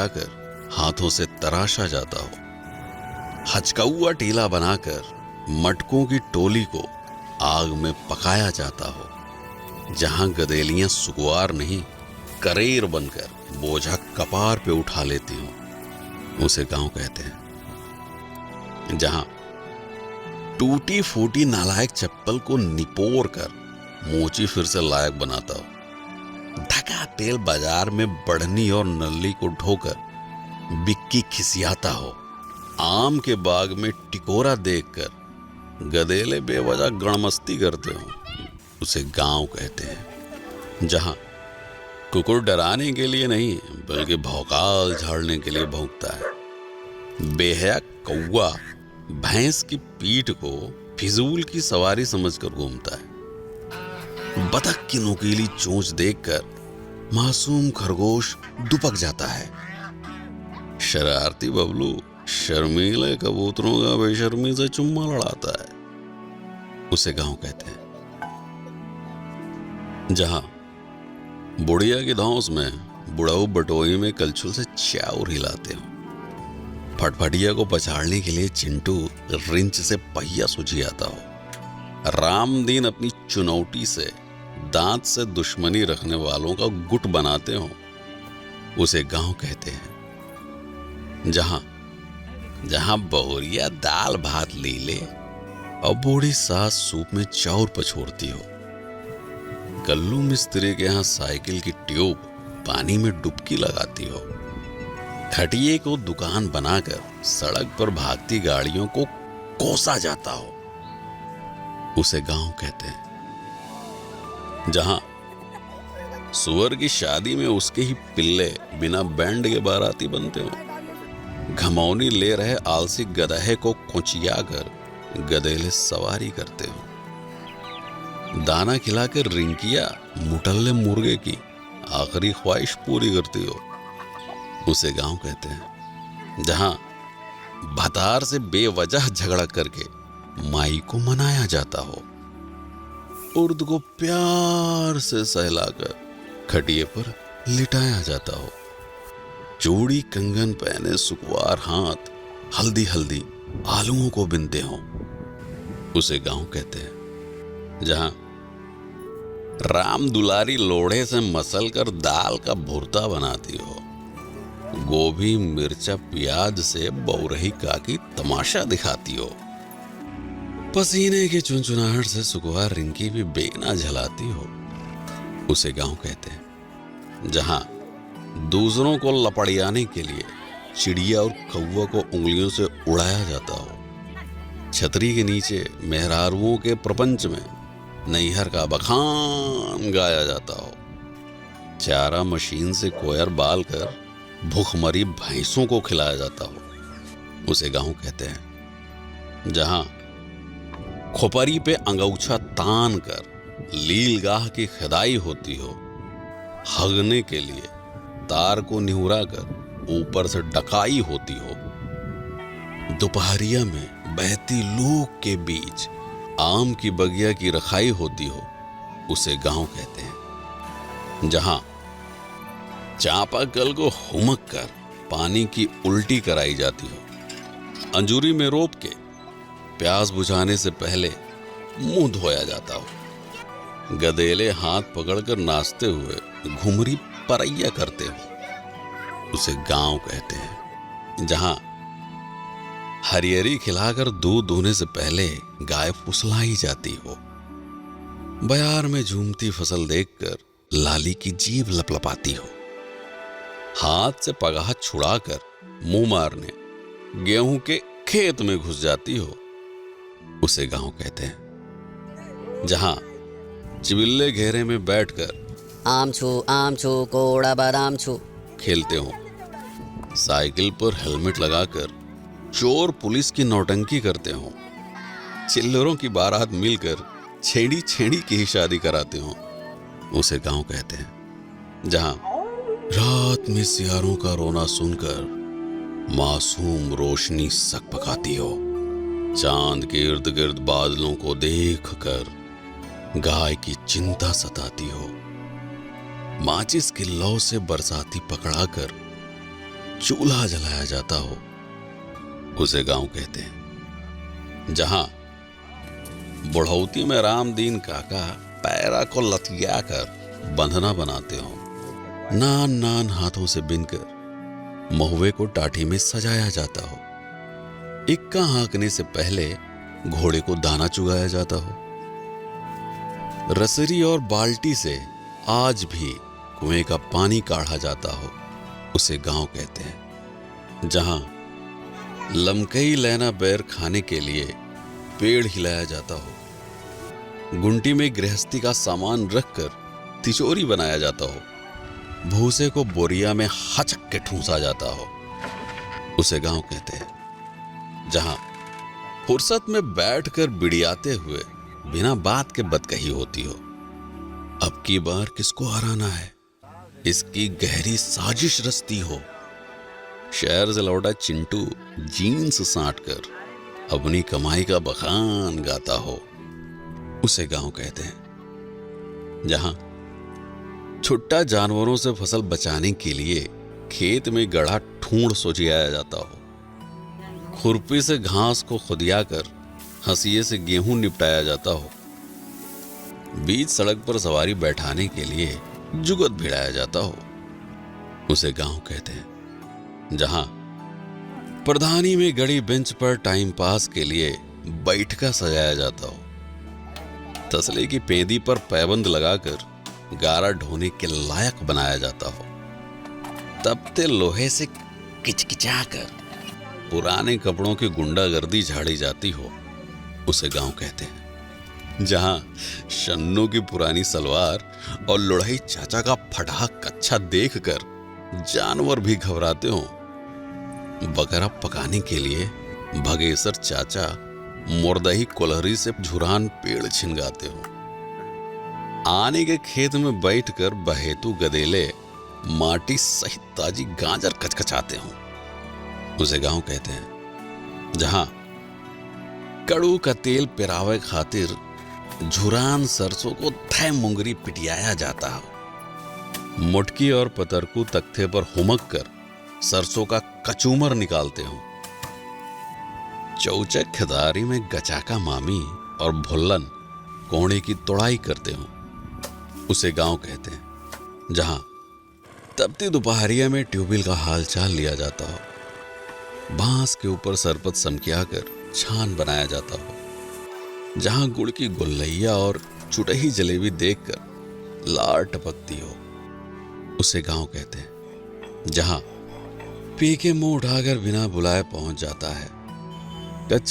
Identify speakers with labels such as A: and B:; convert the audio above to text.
A: कर हाथों से तराशा जाता हो, हचकौआ टीला बनाकर मटकों की टोली को आग में पकाया जाता हो, जहां गदेलियां सुकुआर नहीं करेर बनकर बोझा कपार पे उठा लेती हो, उसे गांव कहते हैं। जहां टूटी फूटी नालायक चप्पल को निपोर कर मोची फिर से लायक बनाता हो, ढका तेल बाजार में बढ़नी और नल्ली को ढोकर बिक्की खिसियाता हो, आम के बाग में टिकोरा देखकर गधेले बेवजह गणमस्ती करते हो, उसे गांव कहते हैं। जहां कुकुर डराने के लिए नहीं बल्कि भौकाल झाड़ने के लिए भौंकता है, बेहया कौआ भैंस की पीठ को फिजूल की सवारी समझकर घूमता है, बतख की नुकीली चोंच देखकर मासूम खरगोश दुपक जाता है, शरारती बबलू शर्मीले कबूतरों का बेशर्मी से चुम्मा लड़ाता है, उसे गांव कहते हैं। जहां बुढ़िया की धौंस में बुढ़ाऊ बटोई में कलछुल से चाउर हिलाते हो, फटफटिया को पछाड़ने के लिए चिंटू रिंच से पहिया सुझियाता हो, रामदीन अपनी चुनौती से दांत से दुश्मनी रखने वालों का गुट बनाते हो, उसे गांव कहते हैं। जहां बहुरिया दाल भात लीले और बूढ़ी सास सूप में चाउर पछोड़ती हो, कल्लू मिस्त्री के यहां साइकिल की ट्यूब पानी में डुबकी लगाती हो, खटिये को दुकान बनाकर सड़क पर भागती गाड़ियों को कोसा जाता हो, उसे गांव कहते हैं। जहां सुअर की शादी में उसके ही पिल्ले बिना बैंड के बाराती बनते हो, घमौनी ले रहे आलसी गधे को कुचियाकर गधेले सवारी करते हो, दाना खिलाकर रिंकिया मुटल्ले मुर्गे की आखिरी ख्वाहिश पूरी करती हो, उसे गांव कहते हैं। जहां भतार से बेवजह झगड़ा करके माई को मनाया जाता हो, उर्द को प्यार से सहलाकर खटिये पर लिटाया जाता हो, चूड़ी कंगन पहने सुकुआर हाथ हल्दी हल्दी आलूओं को बिनते हो, उसे गांव कहते हैं। जहां राम दुलारी लोढ़े से मसल कर दाल का भुर्ता बनाती हो, गोभी मिर्चा प्याज से बौरही काकी तमाशा दिखाती हो, पसीने की चुनचुनाहट से सुकुआर रिंकी भी बेना झलाती हो, उसे गांव कहते हैं। जहां दूसरों को लपड़ियाने के लिए चिड़िया और कौवा को उंगलियों से उड़ाया जाता हो, छतरी के नीचे मेहरारुओं के प्रपंच में नैहर का बखान गाया जाता हो, चारा मशीन से कोयर बाल कर भूखमरी भैंसों को खिलाया जाता हो, उसे गांव कहते हैं। जहां खोपरी पे अंगौछा तान कर लीलगाह की खदाई होती हो, हगने के लिए तार को निहुरा कर ऊपर से डकाई होती हो, दोपहरिया में बहती लूक के बीच आम की बगिया की रखाई होती हो, उसे गांव कहते हैं। जहां चापाकल को हुमक कर पानी की उल्टी कराई जाती हो, अंजूरी में रोप के प्यास बुझाने से पहले मुंह धोया जाता हो, गधेले हाथ पकड़कर नाचते हुए घुमरी परैया करते हो, उसे गांव कहते हैं। जहां हरियरी खिलाकर दूध दूहने से पहले गाय फुसलाई जाती हो, बयार में झूमती फसल देखकर लाली की जीभ लपलपाती हो, हाथ से पगाह छुड़ाकर मुंह मारने गेहूं के खेत में घुस जाती हो, उसे गांव कहते हैं। जहां चिबिल्ले घेरे में बैठकर
B: आम छू कोड़ा बादाम छू
A: खेलते हो, साइकिल पर हेलमेट लगाकर चोर पुलिस की नौटंकी करते हो, चिल्लरों की बारात मिलकर छेड़ी छेड़ी की ही शादी कराते हो, उसे गांव कहते हैं। जहां रात में सियारों का रोना सुनकर मासूम रोशनी सकपकाती हो, चांद के इर्द गिर्द बादलों को देखकर गाय की चिंता सताती हो, माचिस की लौ से बरसाती पकड़ाकर चूल्हा जलाया जाता हो, उसे गांव कहते हैं। जहां बुढ़ौती में रामदीन काका पैरा को लतिया कर बंधना बनाते हो, नान नान हाथों से बिनकर महुए को टाटी में सजाया जाता हो, इक्का हाँकने से पहले घोड़े को दाना चुगाया जाता हो, रसरी और बाल्टी से आज भी कुएं का पानी काढ़ा जाता हो, उसे गांव कहते हैं। जहां लमकई लैना बैर खाने के लिए पेड़ हिलाया जाता हो, गुंटी में गृहस्थी का सामान रखकर तिजोरी बनाया जाता हो, भूसे को बोरिया में हचक के ठूंसा जाता हो, उसे गांव कहते हैं। जहां फुर्सत में बैठकर बिड़ियाते हुए बिना बात के बदकही होती हो, अब की बार किसको हराना है, इसकी गहरी साजिश रचती हो। शहर से लौटा चिंटू जीन्स साट कर अपनी कमाई का बखान गाता हो, उसे गांव कहते हैं। जहां छुट्टा जानवरों से फसल बचाने के लिए खेत में गढ़ा ठूंढ सोचियाया जाता हो, खुरपी से घास को खुदिया कर हंसिये से गेहूं निपटाया जाता हो, बीच सड़क पर सवारी बैठाने के लिए जुगत भिड़ाया जाता हो, उसे गांव कहते हैं। जहां प्रधानी में गड़ी बेंच पर टाइम पास के लिए बैठका सजाया जाता हो, तसले की पेंदी पर पैबंद लगाकर गारा ढोने के लायक बनाया जाता हो, तपते लोहे से किचकिचाकर पुराने कपड़ों की गुंडागर्दी झाड़ी जाती हो, उसे गांव कहते हैं। जहां शन्नों की पुरानी सलवार और लुढ़ई चाचा का फटा कच्छा देखकर जानवर भी घबराते हो, बकरा पकाने के लिए भगेसर चाचा मुर्दही कोलहरी से झुरान पेड़ छिनगाते हो, आने के खेत में बैठकर बहेतु गदेले माटी सहित ताजी गाजर कचकचाते हो, उसे गांव कहते हैं। जहां कड़ू का तेल पिरावे खातिर झुरान सरसों को थे मुंगरी पिटियाया जाता हो, मुटकी और पतरकू तख्ते पर हुमक कर सरसों का कचूमर निकालते हो, चौचक खिदारी में गचाका मामी और भुल्लन कोड़े की तोड़ाई करते हो, उसे गांव कहते हैं। जहां तपती दोपहरिया में ट्यूबवेल का हाल चाल लिया जाता हो, बांस के ऊपर सरपत समकिया कर छान बनाया जाता हो, जहां गुड़ की गुल्लैया और चुटही जलेबी देखकर लार टपकती हो, उसे गांव कहते हैं। जहां पी के मुंह उठाकर बिना बुलाए पहुंच जाता है कच्चा